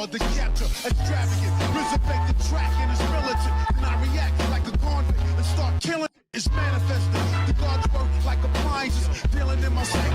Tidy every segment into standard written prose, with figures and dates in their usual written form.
hard to capture. Extravagant, resurrect the track and it's militant. And I react like a convict and start killing. It's manifesting. The gods work like appliances, dealing in my psyche.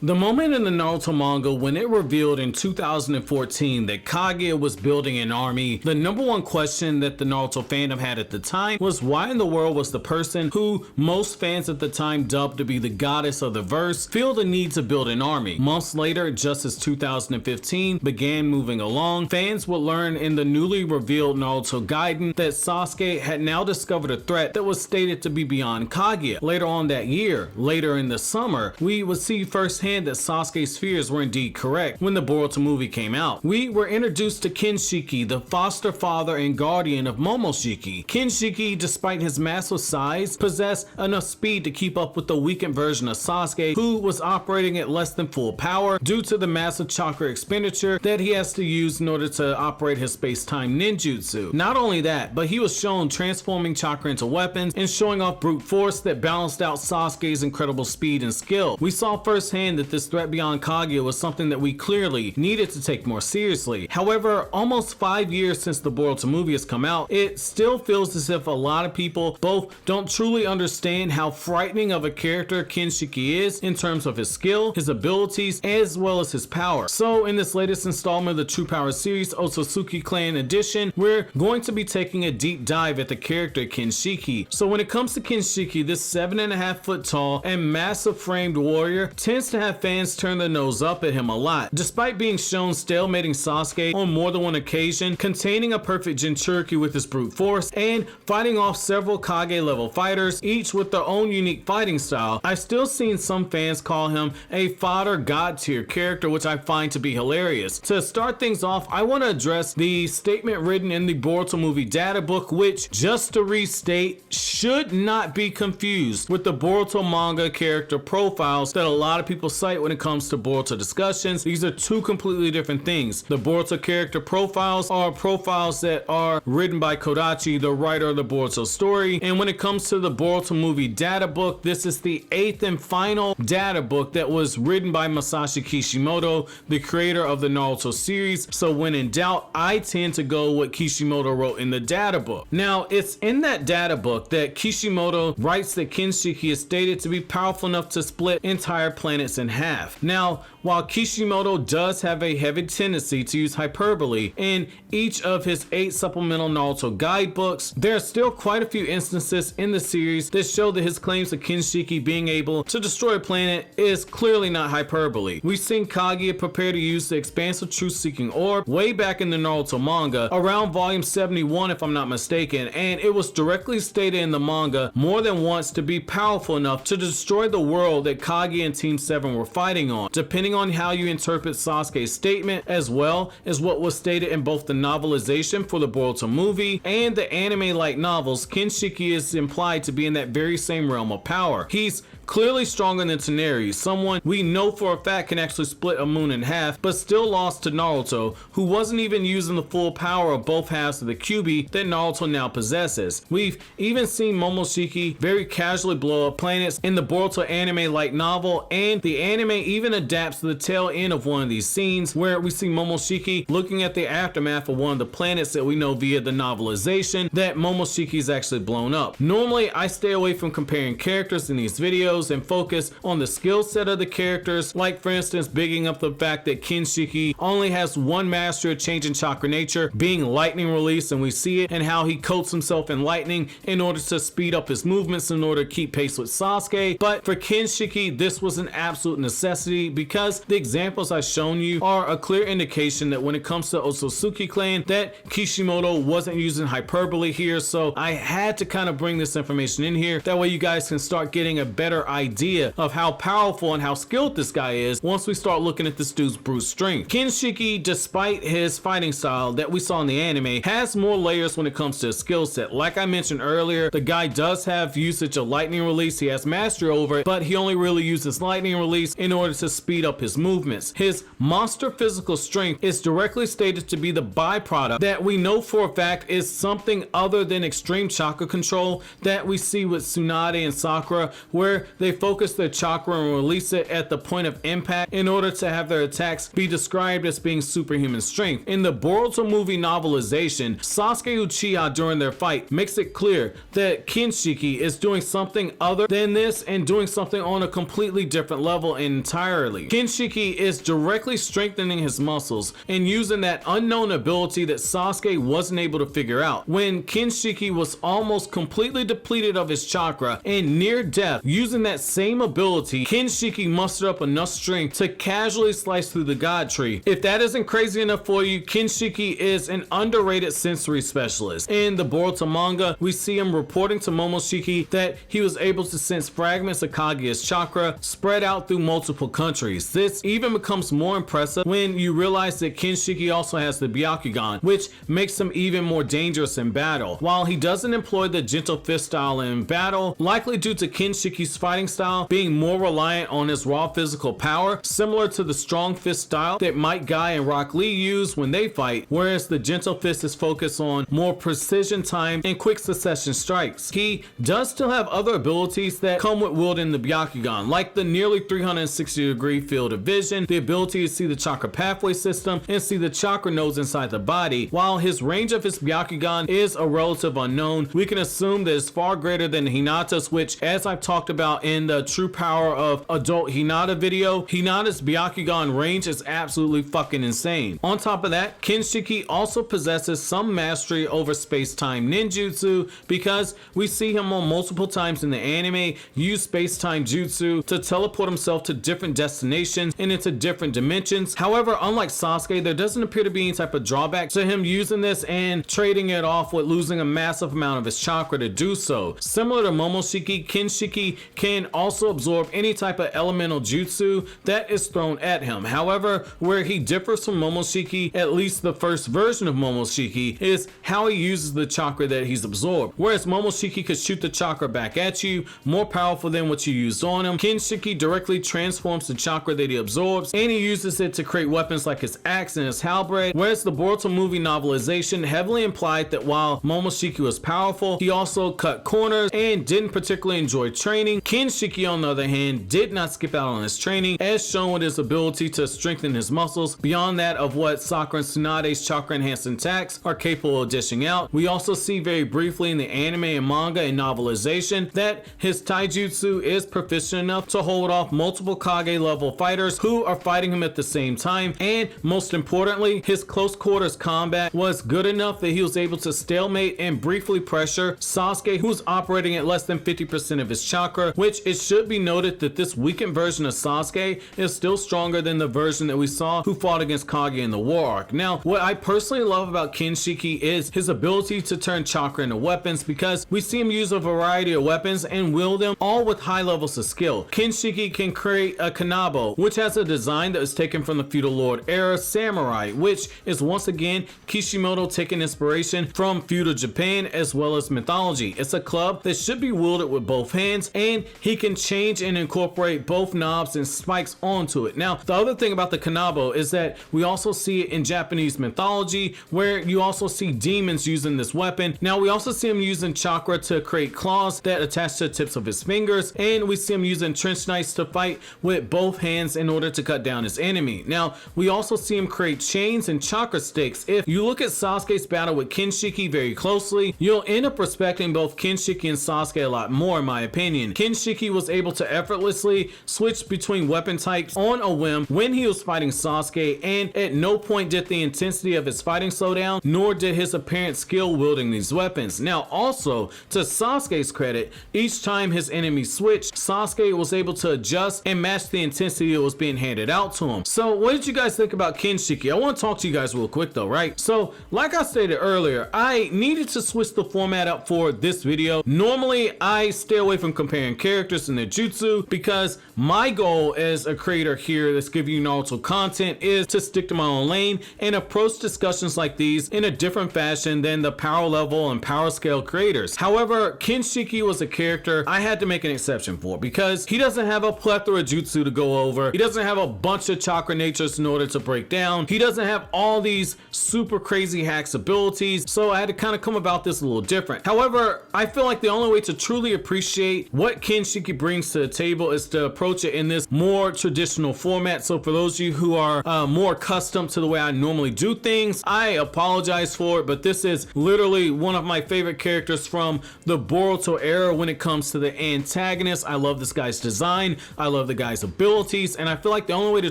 The moment in the Naruto manga when it revealed in 2014 that Kage was building an army, the number one question that the Naruto fandom had at the time was why in the world was the person who most fans at the time dubbed to be the goddess of the verse feel the need to build an army. Months later, just as 2015 began moving along, fans would learn in the newly revealed Naruto Gaiden that Sasuke had now discovered a threat that was stated to be beyond Kaguya. Later on that year, later in the summer, we would see firsthand that Sasuke's fears were indeed correct when the Boruto movie came out. We were introduced to Kinshiki, the foster father and guardian of Momoshiki. Kinshiki, despite his massive size, possessed enough speed to keep up with the weakened version of Sasuke, who was operating at less than full power due to the massive chakra expenditure that he has to use in order to operate his space-time ninjutsu. Not only that, but he was shown transforming chakra into weapons and showing off brute force that balanced out Sasuke's incredible speed and skill. We saw firsthand that this threat beyond Kaguya was something that we clearly needed to take more seriously. However, almost 5 years since the Boruto movie has come out, it still feels as if a lot of people both don't truly understand how frightening of a character Kinshiki is in terms of his skill, his abilities, as well as his power. So in this latest installment of the True Power series, Otsutsuki Clan Edition, we're going to be taking a deep dive at the character Kinshiki. So when it comes to Kinshiki, this 7.5 foot tall and massive framed warrior tends to have fans turn their nose up at him a lot. Despite being shown stalemating Sasuke on more than one occasion, containing a perfect Jinchuriki with his brute force, and fighting off several Kage level fighters, each with their own unique fighting style, I've still seen some fans call him a fodder god tier character, which I find to be hilarious. To start things off, I want to address the statement written in the Boruto movie databook, which, just to restate, should not be confused with the Boruto manga character profiles that a lot of people cite when it comes to Boruto discussions. These are two completely different things. The Boruto character profiles are profiles that are written by Kodachi, the writer of the Boruto story, and when it comes to the Boruto movie data book, this is the 8th and final data book that was written by Masashi Kishimoto, the creator of the Naruto series. So when in doubt, I tend to go what Kishimoto wrote in the data book. Now, it's in that data book that Kishimoto writes that Kinshiki is stated to be powerful enough to split entire planets in half. Now, while Kishimoto does have a heavy tendency to use hyperbole in each of his 8 supplemental Naruto guidebooks, there are still quite a few instances in the series that show that his claims of Kinshiki being able to destroy a planet is clearly not hyperbole. We've seen Kaguya prepare to use the expansive truth-seeking orb way back in the Naruto manga, around volume 71 if I'm not mistaken, and it was directly stated in the manga more than once to be powerful enough to destroy the world that Kage and Team 7 were fighting on. Depending on how you interpret Sasuke's statement, as well as what was stated in both the novelization for the Boruto movie and the anime-like novels, Kinshiki is implied to be in that very same realm of power. He's clearly stronger than Toneri, someone we know for a fact can actually split a moon in half, but still lost to Naruto, who wasn't even using the full power of both halves of the Kyuubi that Naruto now possesses. We've even seen Momoshiki very casually blow up planets in the Boruto anime-like novel, and the anime even adapts to the tail end of one of these scenes where we see Momoshiki looking at the aftermath of one of the planets that we know via the novelization that Momoshiki is actually blown up. Normally, I stay away from comparing characters in these videos and focus on the skill set of the characters, like for instance bigging up the fact that Kinshiki only has one mastery of changing chakra nature, being lightning release, and we see it and how he coats himself in lightning in order to speed up his movements in order to keep pace with Sasuke. But for Kinshiki, this was an absolute necessity because the examples I've shown you are a clear indication that when it comes to Otsutsuki clan that Kishimoto wasn't using hyperbole here, so I had to kind of bring this information in here. That way you guys can start getting a better idea of how powerful and how skilled this guy is once we start looking at this dude's brute strength. Kinshiki, despite his fighting style that we saw in the anime, has more layers when it comes to his skill set. Like I mentioned earlier, the guy does have usage of lightning release, he has mastery over it, but he only really uses lightning release in order to speed up his movements. His monster physical strength is directly stated to be the byproduct that we know for a fact is something other than extreme chakra control that we see with Tsunade and Sakura, where they focus their chakra and release it at the point of impact in order to have their attacks be described as being superhuman strength. In the Boruto movie novelization, Sasuke Uchiha during their fight makes it clear that Kinshiki is doing something other than this and doing something on a completely different level entirely. Kinshiki is directly strengthening his muscles and using that unknown ability that Sasuke wasn't able to figure out. When Kinshiki was almost completely depleted of his chakra and near death, using that same ability, Kinshiki mustered up enough strength to casually slice through the god tree. If that isn't crazy enough for you, Kinshiki is an underrated sensory specialist. In the Boruto manga, we see him reporting to Momoshiki that he was able to sense fragments of Kaguya's chakra spread out through multiple countries. This even becomes more impressive when you realize that Kinshiki also has the Byakugan, which makes him even more dangerous in battle. While he doesn't employ the gentle fist style in battle, likely due to Kinshiki's fighting style being more reliant on his raw physical power, similar to the strong fist style that Might Guy and Rock Lee use when they fight, whereas the gentle fist is focused on more precision time and quick succession strikes. He does still have other abilities that come with wielding the Byakugan, like the nearly 360-degree field of vision, the ability to see the chakra pathway system, and see the chakra nodes inside the body. While his range of his Byakugan is a relative unknown, we can assume that it's far greater than Hinata's, which, as I've talked about in the True Power of Adult Hinata video, Hinata's Byakugan range is absolutely fucking insane. On top of that, Kinshiki also possesses some mastery over space-time ninjutsu, because we see him on multiple times in the anime use space-time jutsu to teleport himself to different destinations and into different dimensions. However, unlike Sasuke, there doesn't appear to be any type of drawback to him using this and trading it off with losing a massive amount of his chakra to do so. Similar to Momoshiki, Kinshiki can also absorb any type of elemental jutsu that is thrown at him. However, where he differs from Momoshiki, at least the first version of Momoshiki, is how he uses the chakra that he's absorbed. Whereas Momoshiki could shoot the chakra back at you, more powerful than what you used on him, Kinshiki directly transforms the chakra that he absorbs, and he uses it to create weapons like his axe and his halberd. Whereas the Boruto movie novelization heavily implied that while Momoshiki was powerful, he also cut corners and didn't particularly enjoy training. Kinshiki, on the other hand, did not skip out on his training, as shown with his ability to strengthen his muscles beyond that of what Sakura and Tsunade's chakra enhancing attacks are capable of dishing out. We also see very briefly in the anime and manga and novelization that his taijutsu is proficient enough to hold off multiple Kage level fighters who are fighting him at the same time, and most importantly, his close quarters combat was good enough that he was able to stalemate and briefly pressure Sasuke, who's operating at less than 50% of his chakra, which it should be noted that this weakened version of Sasuke is still stronger than the version that we saw who fought against Kage in the war arc. Now, what I personally love about Kinshiki is his ability to turn chakra into weapons, because we see him use a variety of weapons and wield them all with high levels of skill. Kinshiki can create a kanabo, which has a design that was taken from the feudal lord era samurai, which is once again Kishimoto taking inspiration from feudal Japan as well as mythology. It's a club that should be wielded with both hands, and he can change and incorporate both knobs and spikes onto it. Now, the other thing about the kanabo is that we also see it in Japanese mythology, where you also see demons using this weapon. Now, we also see him using chakra to create claws that attach to the tips of his fingers, and we see him using trench knives to fight with both hands in order to cut down his enemy. Now, we also see him create chains and chakra sticks. If you look at Sasuke's battle with Kinshiki very closely, you'll end up respecting both Kinshiki and Sasuke a lot more, in my opinion. Kinshiki was able to effortlessly switch between weapon types on a whim when he was fighting Sasuke, and at no point did the intensity of his fighting slow down, nor did his apparent skill wielding these weapons. Now, also, to Sasuke's credit, each time his enemy switched, Sasuke was able to adjust and match the intensity that was being handed out to him. So, what did you guys think about Kinshiki? I want to talk to you guys real quick though, right? So, like I stated earlier, I needed to switch the format up for this video. Normally, I stay away from comparing characters and their jutsu, because my goal as a creator here that's giving you Naruto content is to stick to my own lane and approach discussions like these in a different fashion than the power level and power scale creators. However, Kinshiki was a character I had to make an exception for, because he doesn't have a plethora of jutsu to go over. He doesn't have a bunch of chakra natures in order to break down. He doesn't have all these super crazy hacks abilities, so I had to kind of come about this a little different. However, I feel like the only way to truly appreciate what Kinshiki Kinshiki brings to the table is to approach it in this more traditional format. So for those of you who are more accustomed to the way I normally do things, I apologize for it, but this is literally one of my favorite characters from the Boruto era when it comes to the antagonist. I love this guy's design, I love the guy's abilities, and I feel like the only way to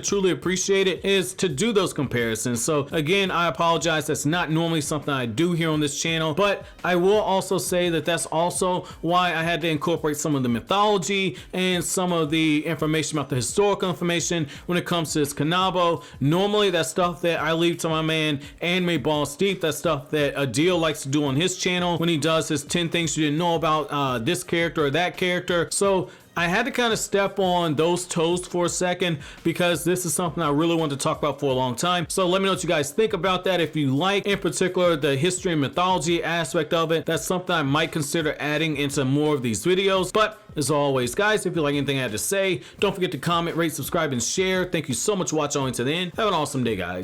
truly appreciate it is to do those comparisons. So again, I apologize, that's not normally something I do here on this channel, but I will also say that that's also why I had to incorporate some of the mythology and some of the information about the historical information when it comes to this Kanabo. Normally that's stuff that I leave to my man Anime Balls Deep. That's stuff that Adil likes to do on his channel when he does his 10 things you didn't know about this character or that character. So I had to kind of step on those toes for a second because this is something I really wanted to talk about for a long time. So let me know what you guys think about that. If you like, in particular, the history and mythology aspect of it, that's something I might consider adding into more of these videos. But as always, guys, if you like anything I had to say, don't forget to comment, rate, subscribe, and share. Thank you so much for watching all the way to the end. Have an awesome day, guys.